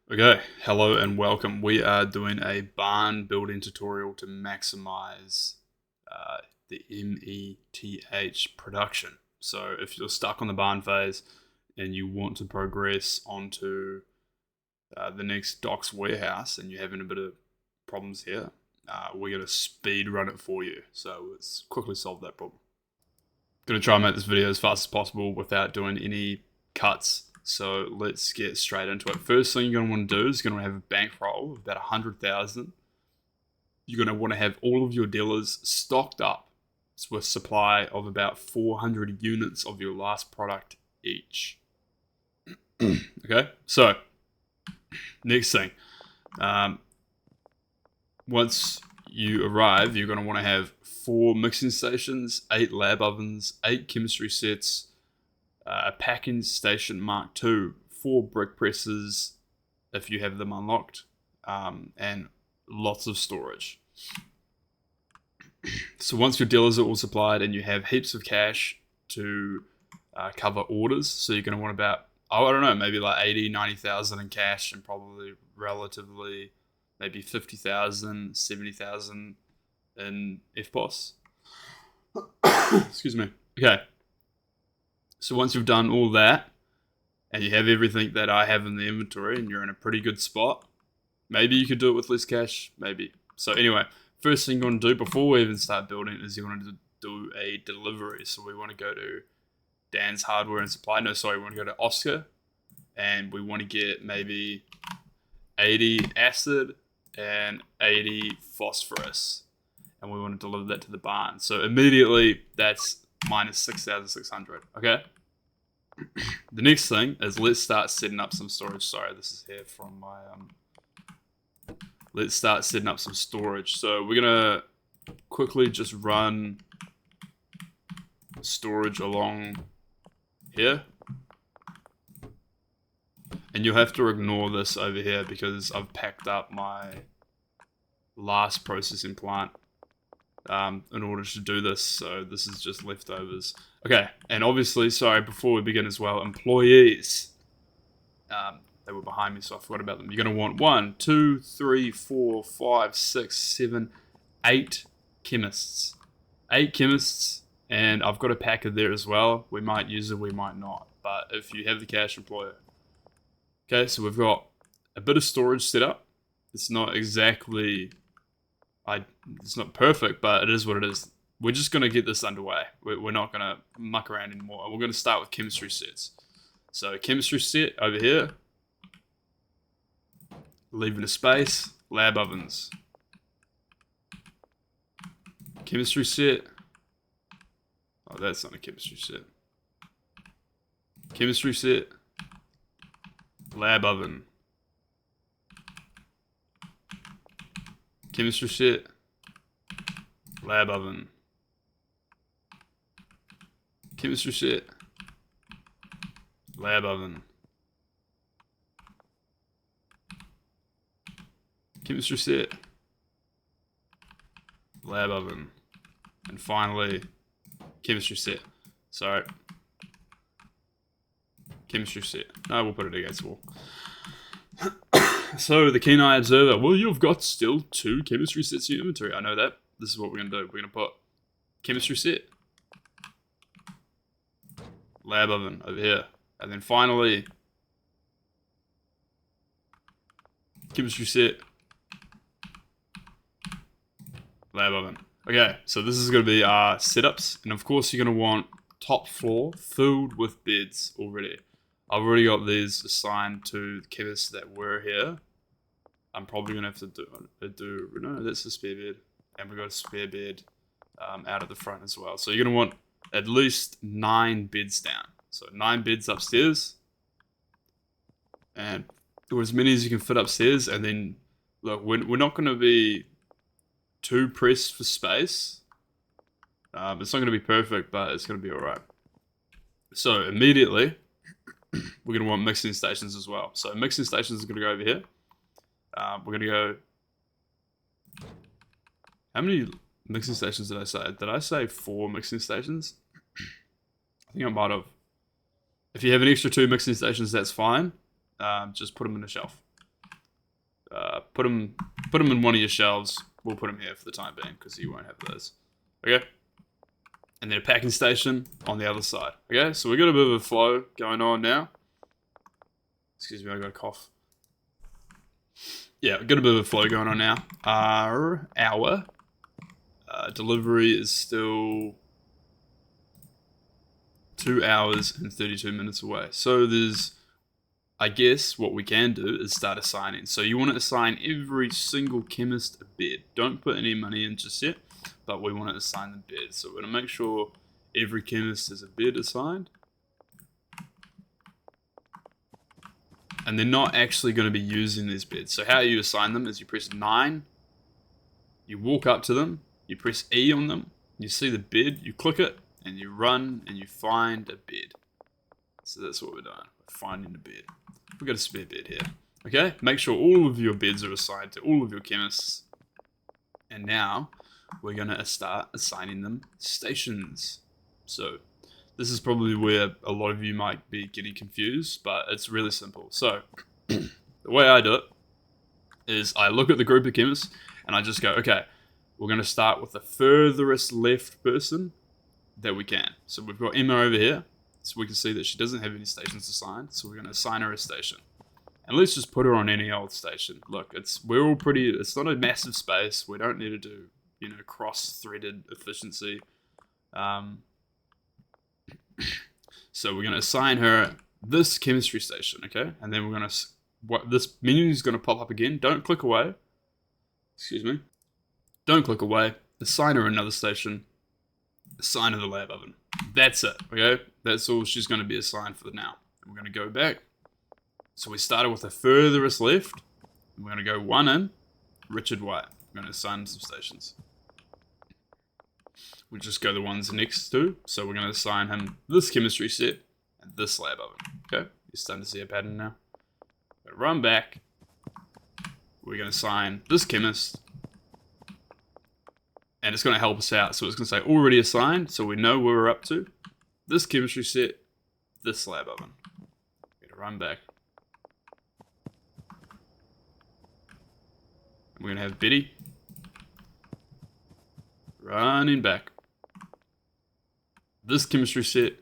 Okay, hello and welcome. We are doing a barn building tutorial to maximize the METH production. So if you're stuck on the barn phase and you want to progress onto the next docks warehouse and you're having a bit of problems here, we're going to speed run it for you. So let's quickly solve that problem. Going to try and make this video as fast as possible without doing any cuts. So let's get straight into it. First thing you're going to want to do is you're going to have a bankroll of about 100,000. You're going to want to have all of your dealers stocked up with supply of about 400 units of your last product each. Okay, so next thing. Once you arrive, you're going to want to have 4 mixing stations, 8 lab ovens, 8 chemistry sets, a packing station Mark II, 4 brick presses if you have them unlocked, and lots of storage. So once your dealers are all supplied and you have heaps of cash to cover orders, so you're going to want about, I don't know, maybe like 80, 90,000 in cash and probably relatively maybe 50,000, 70,000 in FPOS. Excuse me. Okay. So once you've done all that, and you have everything that I have in the inventory, and you're in a pretty good spot, maybe you could do it with less cash, maybe. So anyway, first thing you want to do before we even start building is you want to do a delivery. So we want to go to Dan's Hardware and Supply. No, sorry, we want to go to Oscar, and we want to get maybe 80 acid and 80 phosphorus, and we want to deliver that to the barn. So immediately that's minus 6,600. Okay. The next thing is let's start setting up some storage. Sorry, this is here from my let's start setting up some storage. So we're gonna quickly just run storage along here, and you'll have to ignore this over here because I've packed up my last processing plant in order to do this, so this is just leftovers. Okay, and obviously, sorry, before we begin as well, employees. They were behind me, so I forgot about them. You're going to want 1, 2, 3, 4, 5, 6, 7, 8 chemists. 8 chemists, and I've got a packer there as well. We might use it, we might not, but if you have the cash, employer. Okay, so we've got a bit of storage set up. It's not exactly... it's not perfect, but it is what it is. We're just going to get this underway. We're not going to muck around anymore. We're going to start with chemistry sets. So chemistry set over here. Leaving a space. Lab ovens. Chemistry set. Oh, that's not a chemistry set. Chemistry set. Lab oven. Chemistry set. Lab oven. Chemistry set. Lab oven. Chemistry set. Lab oven. And finally, chemistry set. Sorry. Chemistry set. No, we'll put it against the wall. So, the keen eye observer. Well, you've got still 2 chemistry sets in your inventory. I know that. This is what we're going to do. We're going to put chemistry set. Lab oven over here. And then finally, chemistry set. Lab oven. Okay, so this is going to be our setups. And of course, you're going to want top floor filled with beds already. I've already got these assigned to the chemists that were here. I'm probably going to have to do no, that's a spare bed. And we've got a spare bed out at the front as well. So you're going to want at least 9 beds down. So 9 beds upstairs. And or as many as you can fit upstairs. And then, look, we're not going to be too pressed for space. It's not going to be perfect, but it's going to be alright. So immediately, we're going to want mixing stations as well. So mixing stations are going to go over here. We're going to go... How many mixing stations did I say? Did I say 4 mixing stations? I think I might have. If you have an extra 2 mixing stations, that's fine. Just put them in the shelf. put them in one of your shelves. We'll put them here for the time being because you won't have those. Okay. And then a packing station on the other side. Okay, so we've got a bit of a flow going on now. Excuse me, I got a cough. Yeah, we've got a bit of a flow going on now. Our delivery is still 2 hours and 32 minutes away. So there's, I guess what we can do is start assigning. So you want to assign every single chemist a bed. Don't put any money in just yet, but we want to assign them beds. So we're going to make sure every chemist has a bed assigned. And they're not actually going to be using these beds. So how you assign them is you press 9, you walk up to them, you press E on them, you see the bed, you click it, and you run and you find a bed. So that's what we're doing. We're finding a bed. We've got a spare bed here. Okay, make sure all of your beds are assigned to all of your chemists. And now we're going to start assigning them stations. So this is probably where a lot of you might be getting confused, but it's really simple. So the way I do it is I look at the group of chemists and I just go, okay, we're going to start with the furthest left person that we can. So we've got Emma over here. So we can see that she doesn't have any stations assigned. So we're going to assign her a station. And let's just put her on any old station. Look, it's not a massive space. We don't need to do, cross-threaded efficiency. So we're going to assign her this chemistry station, okay? And then we're going to, this menu is going to pop up again. Don't click away. Excuse me. Don't click away. Assign her another station. Assign her the lab oven. That's it, okay? That's all she's going to be assigned for now. We're going to go back. So we started with the furthest left. We're going to go 1 in. Richard White. We're going to assign some stations. We'll just go the ones next to. So we're going to assign him this chemistry set and this lab oven. Okay? You're starting to see a pattern now. We're going to run back. We're going to assign this chemist. And it's going to help us out. So it's going to say already assigned. So we know where we're up to. This chemistry set, this lab oven. We're going to run back. And we're going to have Betty running back. This chemistry set,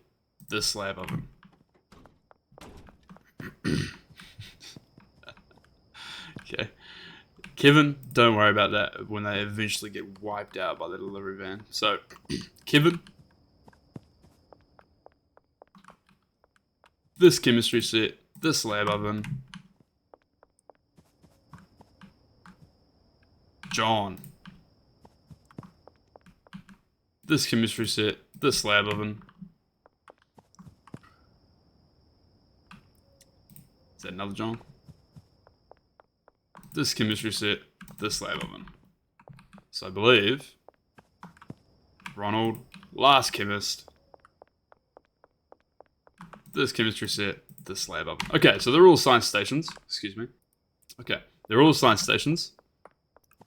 this lab oven. Okay. Kevin, don't worry about that when they eventually get wiped out by the delivery van. So, Kevin, this chemistry set, this lab oven. John, this chemistry set, this lab oven. Is that another John? This chemistry set, this lab oven. So I believe Ronald, last chemist, this chemistry set, this lab oven. Okay, so they're all assigned stations. Excuse me. Okay, they're all assigned stations,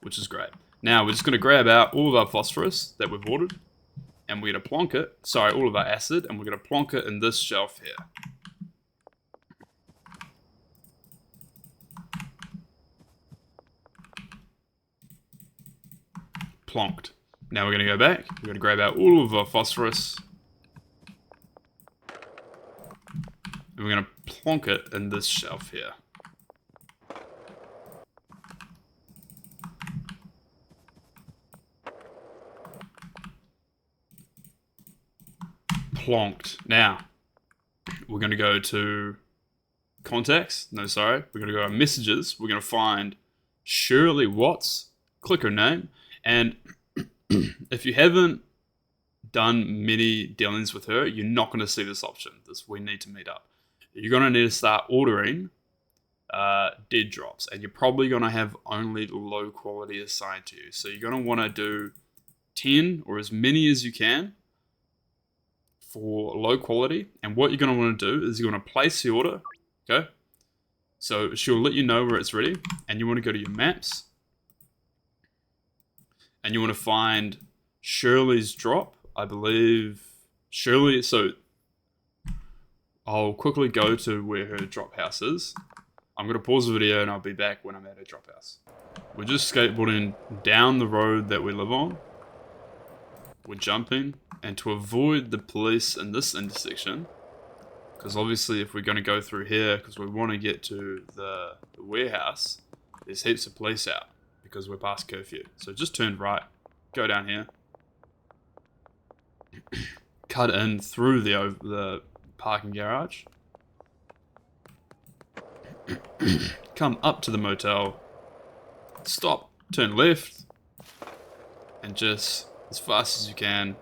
which is great. Now we're just going to grab out all of our phosphorus that we've ordered, and we're going to plonk it, all of our acid, and we're going to plonk it in this shelf here. Plonked. Now we're going to go back. We're going to grab out all of our phosphorus. And we're going to plonk it in this shelf here. Plonked. Now, we're going to go to contacts. No, sorry. We're going to go to messages. We're going to find Shirley Watts. Click her name. And if you haven't done many dealings with her, you're not going to see this option. We need to meet up. You're going to need to start ordering dead drops. And you're probably going to have only low quality assigned to you. So you're going to want to do 10 or as many as you can for low quality. And what you're going to want to do is you're going to place the order. Okay. So she'll let you know where it's ready. And you want to go to your maps. And you want to find Shirley's drop, I believe. Shirley, so I'll quickly go to where her drop house is. I'm going to pause the video and I'll be back when I'm at a drop house. We're just skateboarding down the road that we live on. We're jumping, and to avoid the police in this intersection, because obviously if we're going to go through here because we want to get to the warehouse, there's heaps of police out because we're past curfew. So just turn right, go down here, cut in through the parking garage, come up to the motel, stop, turn left, and just as fast as you can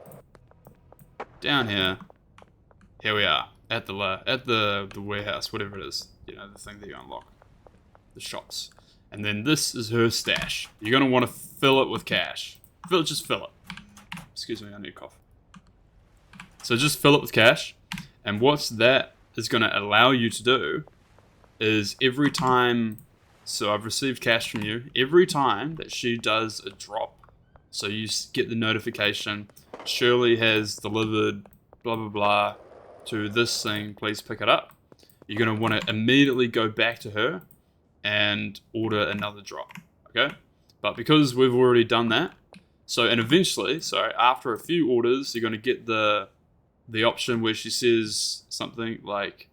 down here. Here we are at the warehouse, whatever it is, you know, the thing that you unlock, the shops. And then this is her stash. You're gonna want to fill it with cash. Just fill it. Excuse me, I need a cough. So just fill it with cash, and what that is gonna allow you to do is every time. So I've received cash from you. Every time that she does a drop, so you get the notification, Shirley has delivered blah blah blah to this thing, please pick it up. You're going to want to immediately go back to her and order another drop, okay? But because we've already done that, and eventually, after a few orders, you're going to get the option where she says something like,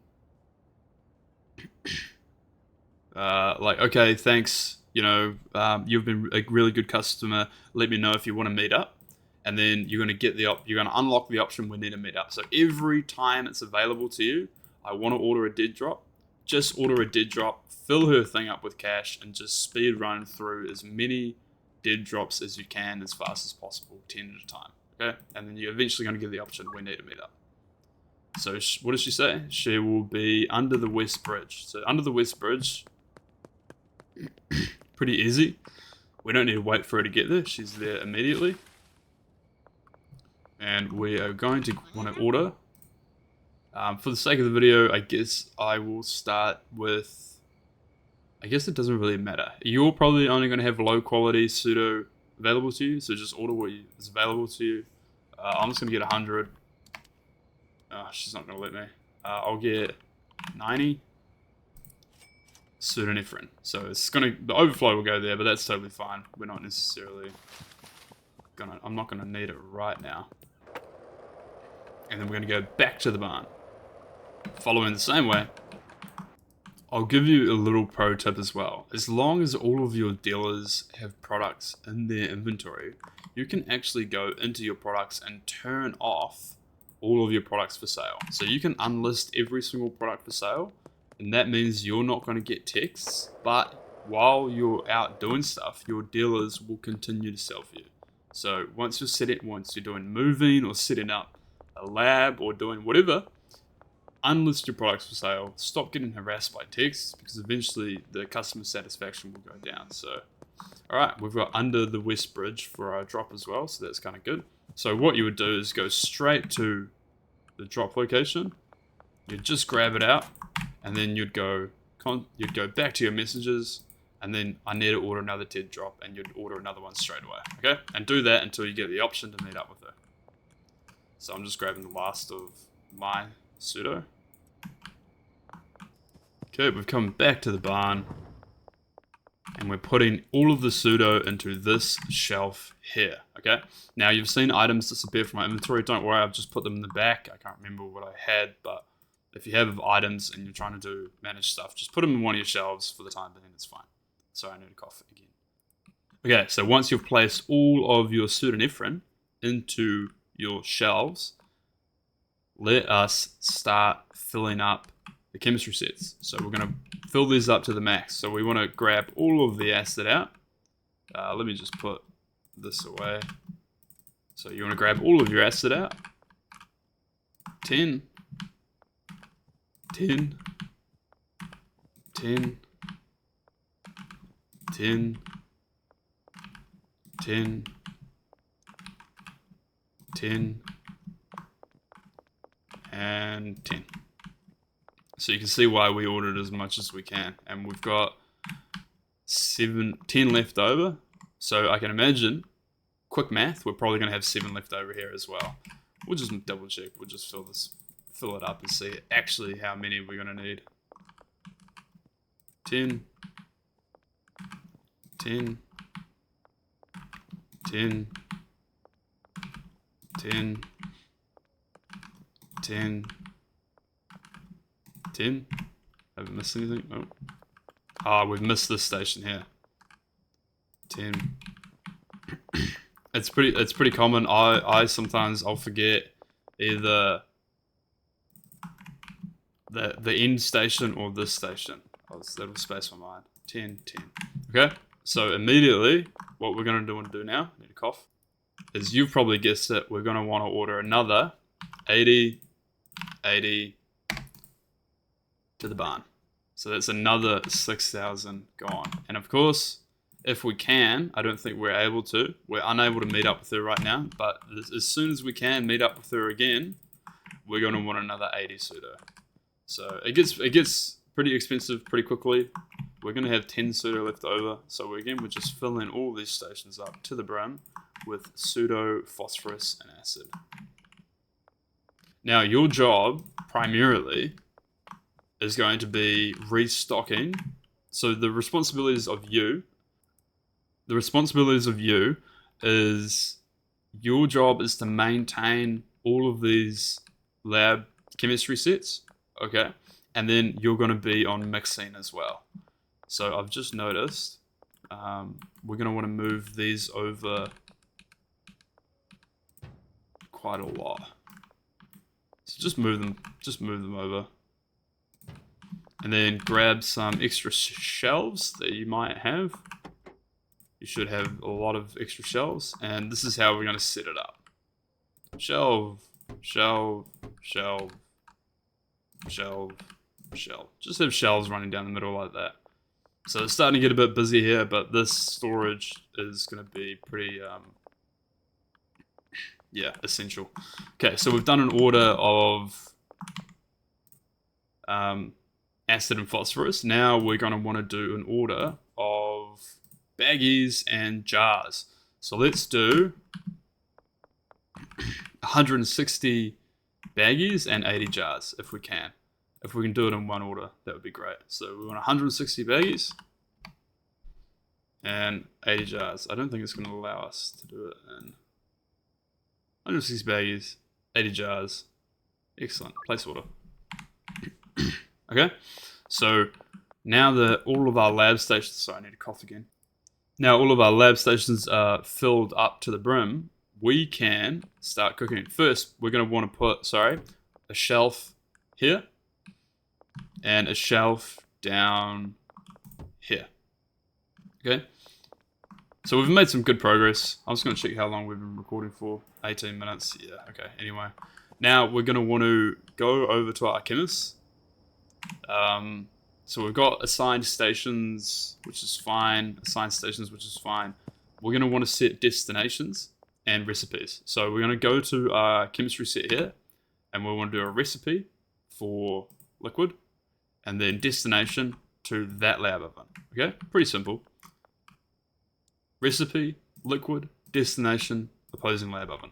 okay, thanks, you've been a really good customer, let me know if you want to meet up. And then you're going to unlock the option we need to meet up. So every time it's available to you, I want to order a dead drop, just order a dead drop, fill her thing up with cash, and just speed run through as many dead drops as you can as fast as possible, 10 at a time, okay? And then you're eventually going to get the option we need to meet up. So what does she say? She will be under the West Bridge. So under the West Bridge, pretty easy. We don't need to wait for her to get there. She's there immediately. And we are going to want to order. For the sake of the video, I guess I will start with... I guess it doesn't really matter. You're probably only going to have low quality pseudo available to you, so just order what is available to you. I'm just going to get 100. She's not going to let me. I'll get 90. Pseudoephedrine. So it's going to... The overflow will go there, but that's totally fine. We're not necessarily... I'm not going to need it right now. And then we're going to go back to the barn. Following the same way. I'll give you a little pro tip as well. As long as all of your dealers have products in their inventory, you can actually go into your products and turn off all of your products for sale. So you can unlist every single product for sale, and that means you're not going to get texts, but while you're out doing stuff, your dealers will continue to sell for you. So once you're doing moving or setting up a lab or doing whatever, unlist your products for sale. Stop getting harassed by texts, because eventually the customer satisfaction will go down. So, alright, we've got under the West Bridge for our drop as well, so that's kind of good. So what you would do is go straight to the drop location. You'd just grab it out, and then you'd go back to your messages, and then I need to order another dead drop, and you'd order another one straight away, okay? And do that until you get the option to meet up with her. So I'm just grabbing the last of my pseudo. Okay, we've come back to the barn, and we're putting all of the pseudo into this shelf here, okay? Now, you've seen items disappear from my inventory. Don't worry, I've just put them in the back. I can't remember what I had, but if you have items and you're trying to manage stuff, just put them in one of your shelves for the time being, it's fine. Sorry, I need to cough again. Okay, so once you've placed all of your pseudoephedrine into your shelves, let us start filling up the chemistry sets. So we're going to fill these up to the max. So we want to grab all of the acid out. Let me just put this away. So you want to grab all of your acid out. 10, 10, 10, 10, 10, 10, and 10. So you can see why we ordered as much as we can. And we've got 10 left over. So I can imagine, quick math, we're probably going to have 7 left over here as well. We'll just double check. We'll just fill it up and see actually how many we're going to need. 10, 10, 10, 10, 10, 10. Haven't missed anything? Oh. Ah, we've missed this station here. 10. It's pretty common. I sometimes I'll forget either the end station or this station. That'll space my mind. 10, 10. Okay, so immediately what we're gonna do now, I need to cough, is you've probably guessed it, we're gonna want to order another 80, 80 to the barn. So that's another 6,000 gone. And of course, if we can, I don't think we're able to. We're unable to meet up with her right now, but as soon as we can meet up with her again, we're going to want another 80 pseudo. So it gets pretty expensive pretty quickly. We're going to have 10 pseudo left over. So we're just filling all these stations up to the brim with pseudo, phosphorus, and acid. Now your job, primarily, is going to be restocking. So the responsibilities of you is your job is to maintain all of these lab chemistry sets, okay? And then you're going to be on mixing as well. So I've just noticed we're going to want to move these over quite a lot. So just move them over. And then grab some extra shelves that you might have. You should have a lot of extra shelves, and this is how we're going to set it up. Shelve, shelve, shelve, shelve, shelve. Just have shelves running down the middle like that. So it's starting to get a bit busy here, but this storage is going to be pretty, essential. Okay, so we've done an order of acid and phosphorus. Now we're going to want to do an order of baggies and jars. So let's do 160 baggies and 80 jars if we can. If we can do it in one order, that would be great. So we want 160 baggies and 80 jars. I don't think it's going to allow us to do it in 160 baggies, 80 jars. Excellent. Place order. Okay, so now that all of our lab stations, sorry, I need to cough again. Now all of our lab stations are filled up to the brim, we can start cooking. First, we're going to want to put, a shelf here and a shelf down here. Okay, so we've made some good progress. I'm just going to check how long we've been recording for. 18 minutes. Yeah, okay, anyway. Now we're going to want to go over to our chemists. So we've got assigned stations, which is fine. We're going to want to set destinations and recipes. So we're going to go to our chemistry set here, and we want to do a recipe for liquid, and then destination to that lab oven. Okay, pretty simple. Recipe, liquid, destination, opposing lab oven.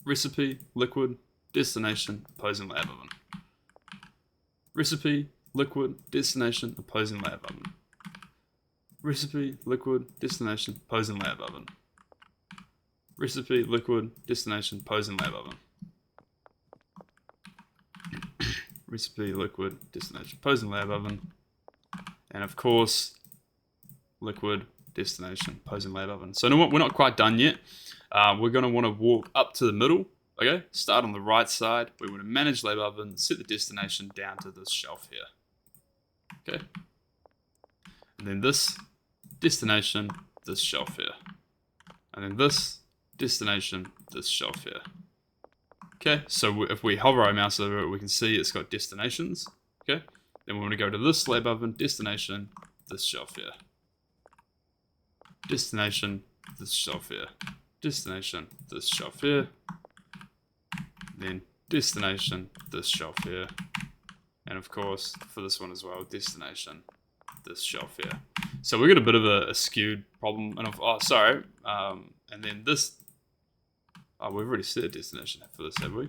Recipe, liquid, destination, opposing lab oven. Recipe, liquid, destination, opposing lab oven. Recipe, liquid, destination, opposing lab oven. Recipe, liquid, destination, opposing lab oven. Recipe, liquid, destination, opposing lab oven. And of course, liquid, destination, opposing lab oven. So we're not quite done yet. We're going to want to walk up to the middle. Okay, start on the right side. We want to manage lab oven, set the destination down to this shelf here. Okay, and then this destination, this shelf here, and then this destination, this shelf here. Okay, so if we hover our mouse over it, we can see it's got destinations. Okay, then we want to go to this lab oven, destination, this shelf here. Destination, this shelf here. Destination, this shelf here. Then destination, this shelf here. And of course, for this one as well, destination, this shelf here. So we got a bit of a skewed problem. And and then this, we've already set a destination for this, have we?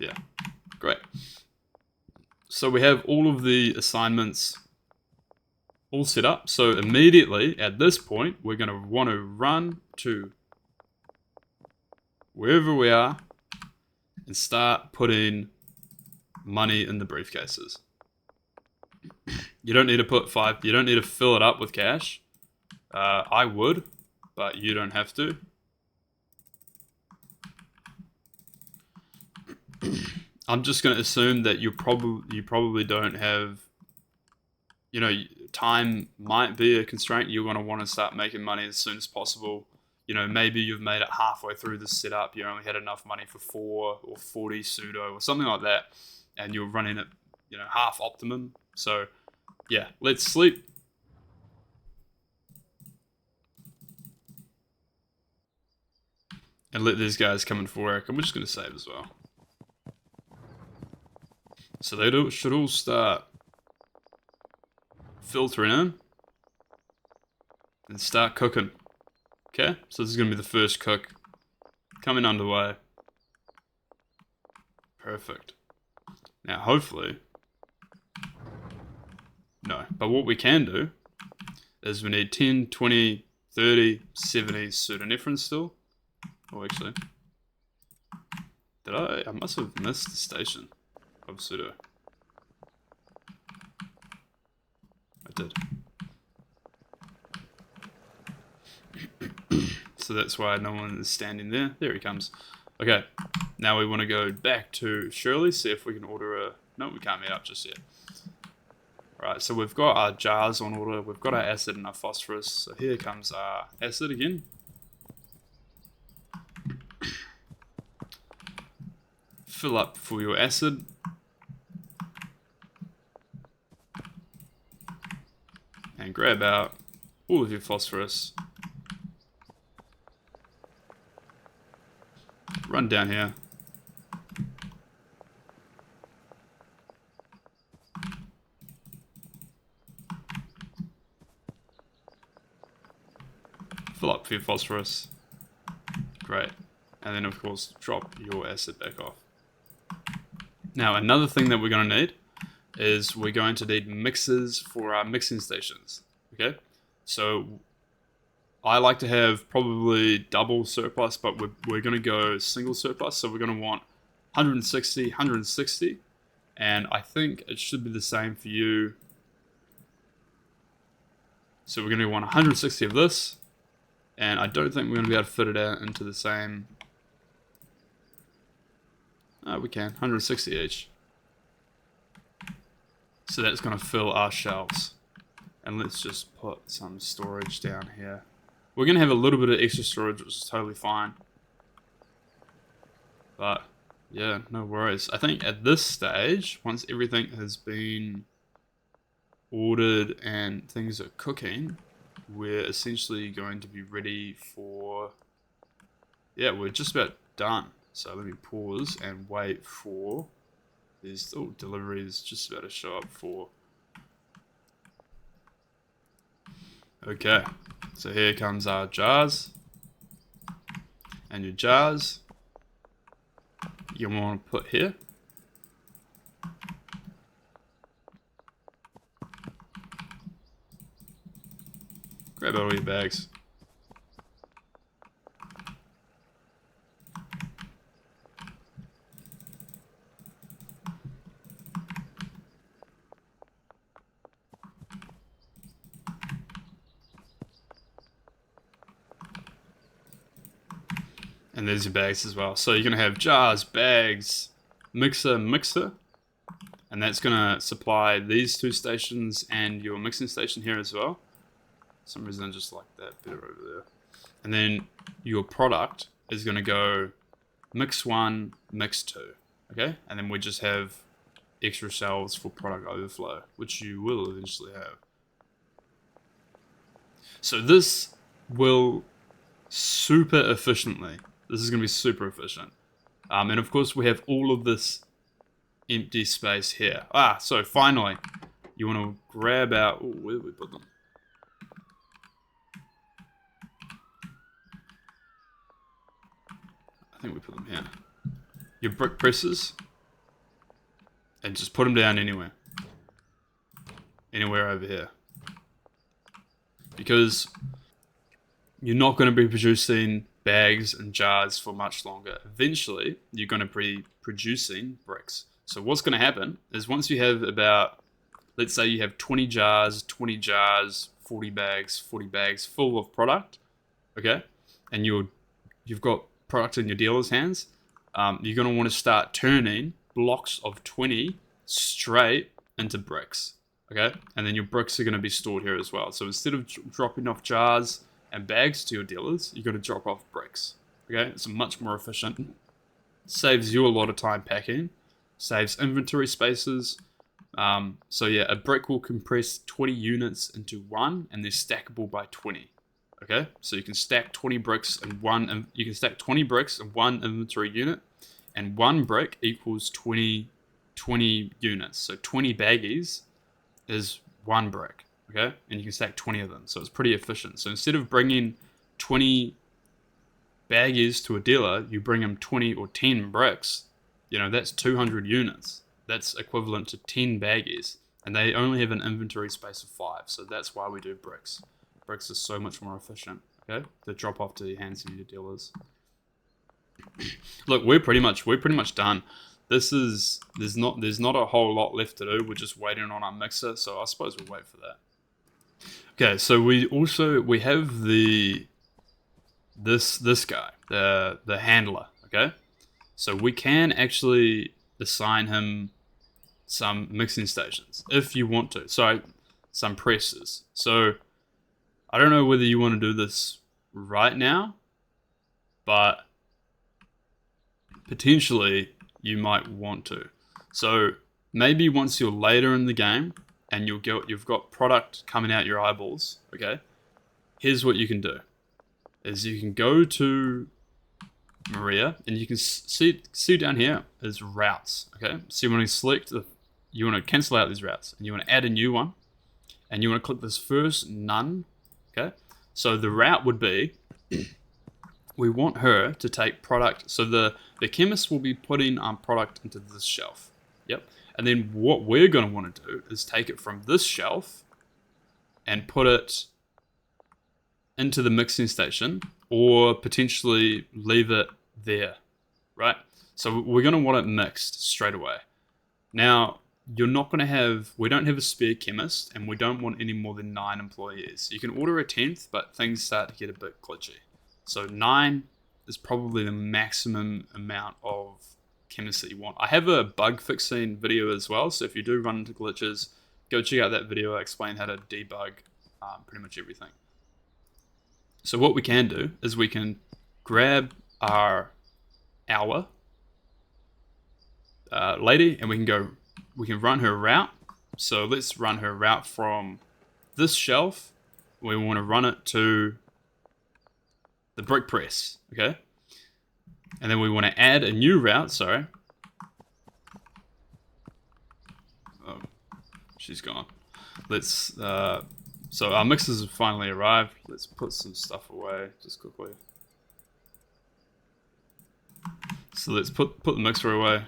Yeah, great. So we have all of the assignments all set up. So immediately at this point, we're going to want to run to wherever we are and start putting money in the briefcases. You don't need to put you don't need to fill it up with cash. I would, but you don't have to. I'm just going to assume that you probably don't have, time might be a constraint. You're going to want to start making money as soon as possible. Maybe you've made it halfway through the setup. You only had enough money for 4 or 40 pseudo or something like that, and you're running at, half optimum. So, yeah, let's sleep. And let these guys come in for work. And we're just going to save as well. So they should all start filtering in and start cooking. Okay, so this is going to be the first cook coming underway. Perfect. Now, hopefully, no, but what we can do is we need 10, 20, 30, 70 pseudonephrin still. Oh, actually, I must have missed the station of pseudo. I did. So that's why no one is standing there. There he comes. Okay, now we want to go back to Shirley, see if we can order a... No, we can't meet up just yet. Alright, so we've got our jars on order. We've got our acid and our phosphorus. So here comes our acid again. Fill up for your acid. And grab out all of your phosphorus. Run down here. Fill up for your phosphorus. Great. And then of course drop your acid back off. Now another thing that we're going to need is we're going to need mixers for our mixing stations. Okay? So I like to have probably double surplus, but we're going to go single surplus. So we're going to want 160, 160. And I think it should be the same for you. So we're going to want 160 of this. And I don't think we're going to be able to fit it out into the same... we can. 160 each. So that's going to fill our shelves. And let's just put some storage down here. We're going to have a little bit of extra storage, which is totally fine. But, yeah, no worries. I think at this stage, once everything has been ordered and things are cooking, we're essentially going to be ready for... Yeah, we're just about done. So let me pause and wait for... These deliveries just about to show up for... Okay, so here comes our jars. And your jars, you want to put here. Grab out all your bags. And there's your bags as well. So you're going to have jars, bags, mixer, and that's going to supply these 2 stations and your mixing station here as well. For some reason I just like that bit over there. And then your product is going to go mix 1, mix 2. Okay? And then we just have extra shelves for product overflow, which you will eventually have. So this will super efficiently... This is going to be super efficient. And of course we have all of this empty space here. So finally, you want to grab out... Ooh, where did we put them? I think we put them here. Your brick presses. and just put them down anywhere over here, because you're not going to be producing bags and jars for much longer. Eventually, you're going to be producing bricks. So what's going to happen is once you have about, let's say you have 20 jars, 40 bags full of product, okay? And you've got product in your dealer's hands, you're going to want to start turning blocks of 20 straight into bricks, okay? And then your bricks are going to be stored here as well. So instead of dropping off jars and bags to your dealers, you're going to drop off bricks, okay? It's much more efficient. Saves you a lot of time packing, saves inventory spaces. So yeah, a brick will compress 20 units into one, and they're stackable by 20. Okay, so you can stack 20 bricks in one. You can stack 20 bricks in one inventory unit, and one brick equals 20 units. So 20 baggies is one brick. Okay, and you can stack 20 of them. So it's pretty efficient. So instead of bringing 20 baggies to a dealer, you bring them 20 or 10 bricks. You know, that's 200 units. That's equivalent to 10 baggies, and they only have an inventory space of 5. So that's why we do bricks. Bricks are so much more efficient, okay? To drop off to the hands of your dealers. Look, we're pretty much done. There's not a whole lot left to do. We're just waiting on our mixer, so I suppose we'll wait for that. Okay, so we have this guy, the handler, okay? So we can actually assign him some mixing stations if you want to. So some presses. So I don't know whether you want to do this right now, but potentially you might want to. So maybe once you're later in the game and you've got product coming out your eyeballs, okay? Here's what you can do. Is you can go to Maria, and you can see down here is routes, okay? So you want to cancel out these routes, and you want to add a new one, and you want to click this first none, okay? So the route would be, we want her to take product, so the chemist will be putting product into this shelf, yep. And then what we're going to want to do is take it from this shelf and put it into the mixing station, or potentially leave it there, right? So we're going to want it mixed straight away. Now, we don't have a spare chemist, and we don't want any more than 9 employees. You can order a 10th, but things start to get a bit glitchy. So 9 is probably the maximum amount of chemists that you want. I have a bug fixing video as well, so if you do run into glitches, go check out that video. I explain how to debug pretty much everything. So what we can do is we can grab our lady, and we can run her route. So let's run her route from this shelf. We want to run it to the brick press, okay? And then we want to add a new route, sorry. Oh, she's gone. So our mixers have finally arrived. Let's put some stuff away just quickly. So let's put the mixer away.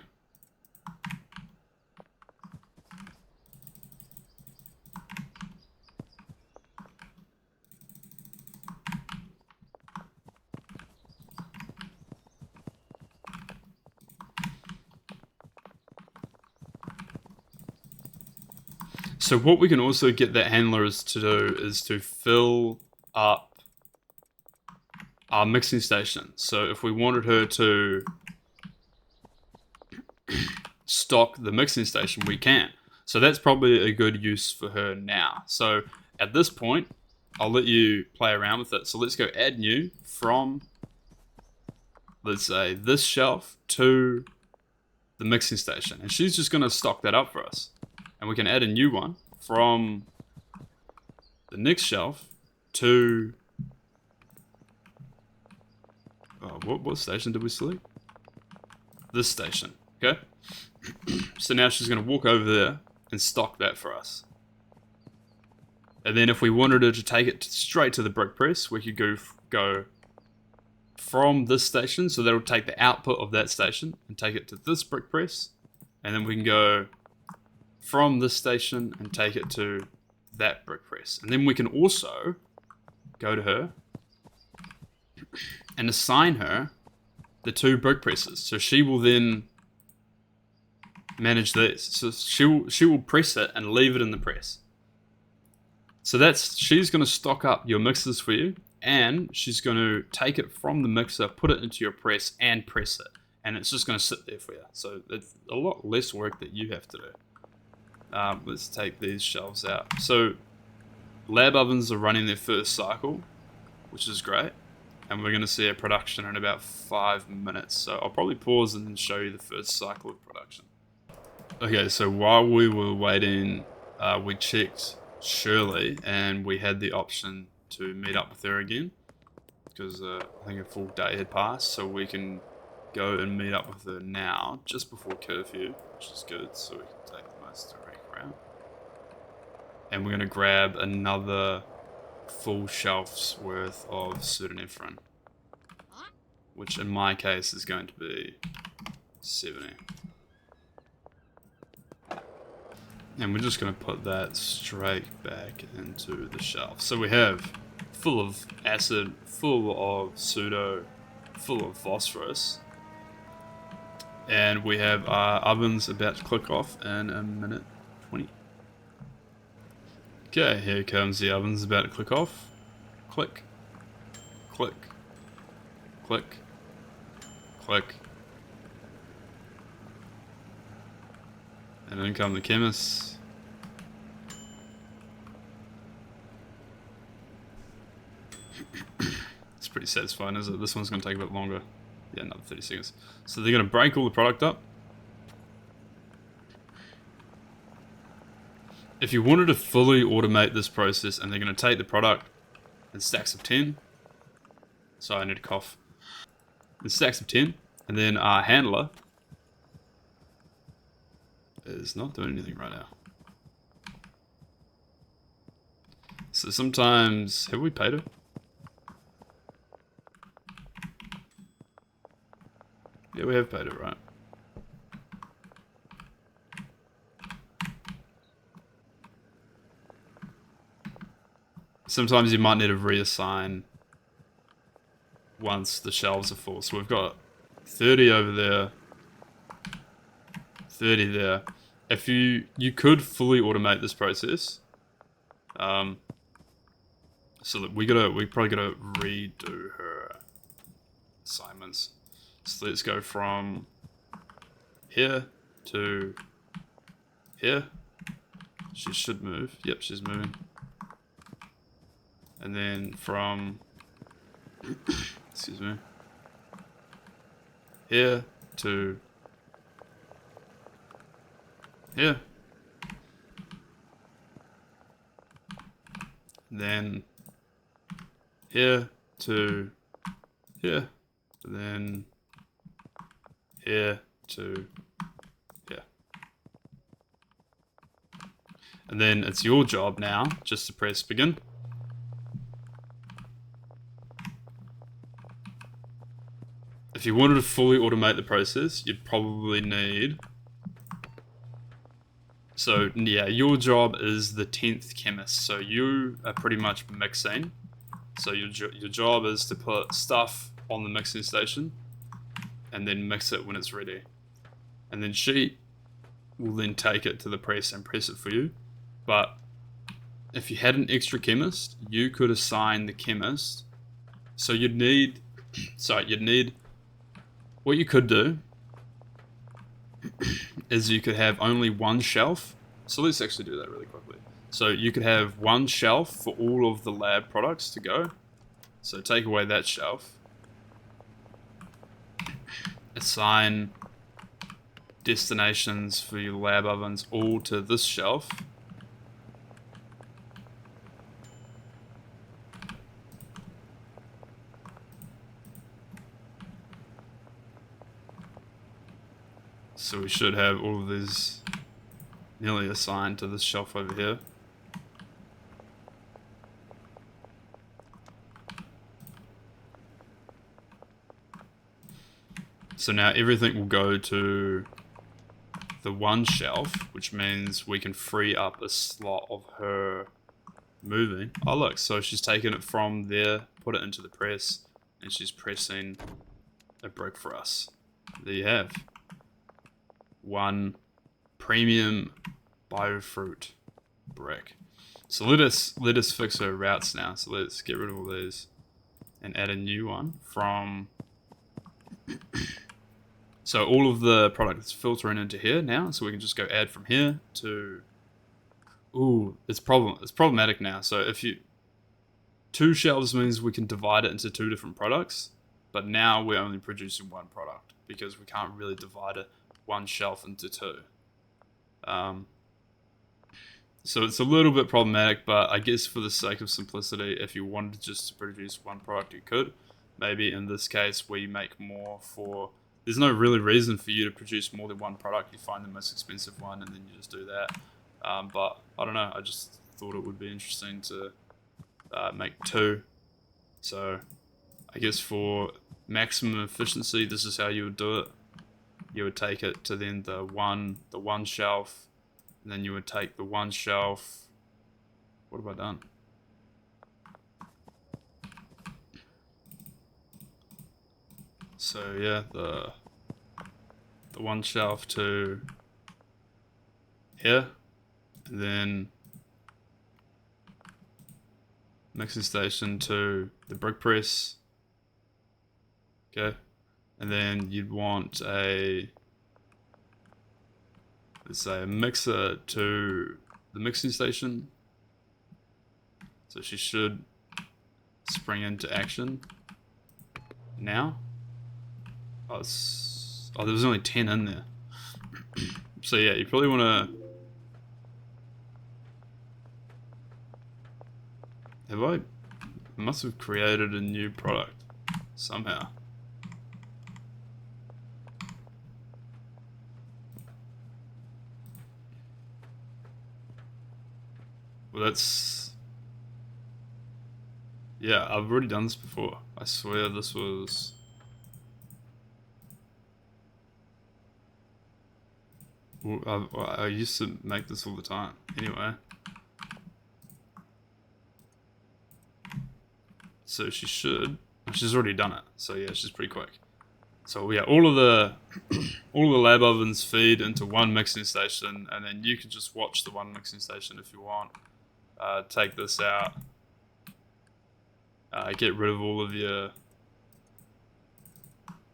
So what we can also get that handlers to do is to fill up our mixing station. So if we wanted her to stock the mixing station, we can. So that's probably a good use for her now. So at this point, I'll let you play around with it. So let's go add new from, let's say, this shelf to the mixing station. And she's just going to stock that up for us. And we can add a new one from the next shelf to, what station did we select? This station, okay? So now she's going to walk over there and stock that for us. And then if we wanted her to take it straight to the brick press, we could go from this station. So that'll take the output of that station and take it to this brick press. And then we can go from this station and take it to that brick press. And then we can also go to her and assign her the 2 brick presses. So she will then manage these. So she will press it and leave it in the press. So she's going to stock up your mixers for you, and she's going to take it from the mixer, put it into your press, and press it. And it's just going to sit there for you. So it's a lot less work that you have to do. Let's take these shelves out. So lab ovens are running their first cycle, which is great. And we're going to see a production in about 5 minutes. So I'll probably pause and then show you the first cycle of production. Okay, so while we were waiting, we checked Shirley, and we had the option to meet up with her again because I think a full day had passed, so we can go and meet up with her now just before curfew, which is good, so we can take the most direct route. And we're going to grab another full shelf's worth of pseudoephedrine, which in my case is going to be 70. And we're just going to put that straight back into the shelf. So we have full of acid, full of pseudo, full of phosphorus. And we have our ovens about to click off in a minute 20. Okay, here comes the ovens about to click off. Click, click, click, click. And in come the chemists. It's pretty satisfying, isn't it? This one's going to take a bit longer. Yeah, another 30 seconds. So they're going to break all the product up. If you wanted to fully automate this process, and they're going to take the product in stacks of 10. Sorry, I need to cough. In stacks of 10. And then our handler is not doing anything right now. So sometimes, have we paid her? Yeah, we have paid her, right? Sometimes you might need to reassign once the shelves are full. So we've got 30 over there, 30 there. If you could fully automate this process, so that we probably gotta redo her assignments. So let's go from here to here. She should move. Yep, she's moving. And then from excuse me, here to here. Then here to here. And then here to here. And then it's your job now just to press begin. If you wanted to fully automate the process, you'd probably need... So, yeah, your job is the 10th chemist. So you are pretty much mixing. So your job is to put stuff on the mixing station and then mix it when it's ready. And then she will then take it to the press and press it for you. But if you had an extra chemist, you could assign the chemist. So you'd need... What you could do is you could have only one shelf. So let's actually do that really quickly. So you could have one shelf for all of the lab products to go. So take away that shelf. Assign destinations for your lab ovens all to this shelf. So we should have all of these nearly assigned to this shelf over here. So now everything will go to the one shelf, which means we can free up a slot of her moving. Oh look, so she's taken it from there, put it into the press, and she's pressing a brick for us. There you have one premium biofruit brick. So let us fix her routes now. So let's get rid of all these and add a new one from. So all of the product is filtering into here now, so we can just go add from here to. Ooh, it's problematic now. So if you 2 shelves means we can divide it into 2 different products, but now we're only producing 1 product because we can't really divide it 1 shelf into 2. So it's a little bit problematic, but I guess for the sake of simplicity, if you wanted just to produce 1 product, you could. Maybe in this case, we make more for. There's no really reason for you to produce more than 1 product. You find the most expensive one, and then you just do that. But I don't know. I just thought it would be interesting to make 2. So I guess for maximum efficiency, this is how you would do it. You would take it to then the one shelf, and then you would take the 1 shelf. What have I done? So yeah, the 1 shelf to here, and then mixing station to the brick press. Okay, and then you'd want let's say a mixer to the mixing station. So she should spring into action now. Oh, there was only 10 in there. So yeah, you probably want to. I must have created a new product somehow. Well, that's. Yeah, I've already done this before. I swear this was. I used to make this all the time. Anyway. So she's already done it. So yeah, she's pretty quick. So yeah, all of the lab ovens feed into 1 mixing station, and then you can just watch the 1 mixing station if you want. Take this out. Get rid of all of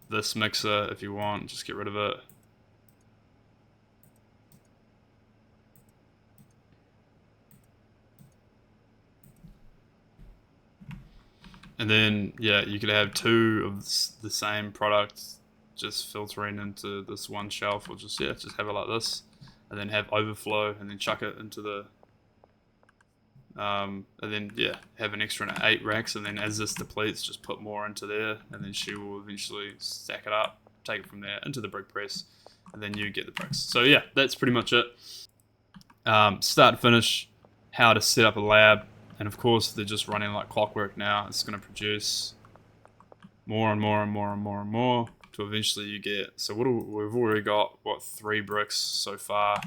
this mixer if you want. Just get rid of it. And then, yeah, you could have 2 of the same product just filtering into this 1 shelf, or just have it like this, and then have overflow, and then chuck it into the, and then, have an extra 8 racks, and then as this depletes, just put more into there, and then she will eventually stack it up, take it from there into the brick press, and then you get the bricks. So yeah, that's pretty much it. Start to finish, how to set up a lab. And of course, they're just running like clockwork now. It's going to produce more and more and more and more and more to eventually you get. So we've already got 3 bricks so far.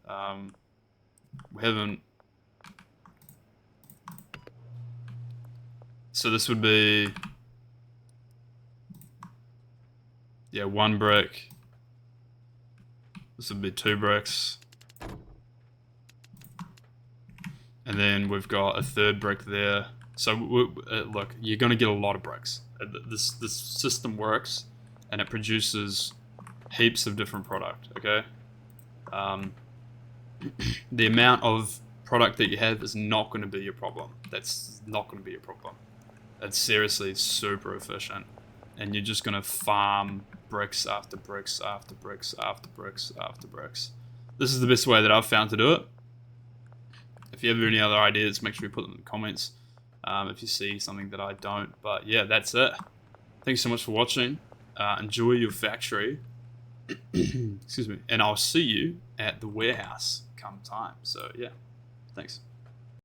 We haven't. So this would be 1 brick. This would be 2 bricks. And then we've got a 3rd brick there. So look, you're going to get a lot of bricks. This system works, and it produces heaps of different product. Okay, the amount of product that you have is not going to be your problem. That's not going to be your problem. It's seriously super efficient, and you're just going to farm bricks after bricks after bricks after bricks after bricks. This is the best way that I've found to do it. If you have any other ideas, make sure you put them in the comments if you see something that I don't. But yeah, that's it. Thanks so much for watching. Enjoy your factory. Excuse me. And I'll see you at the warehouse come time. So yeah, thanks.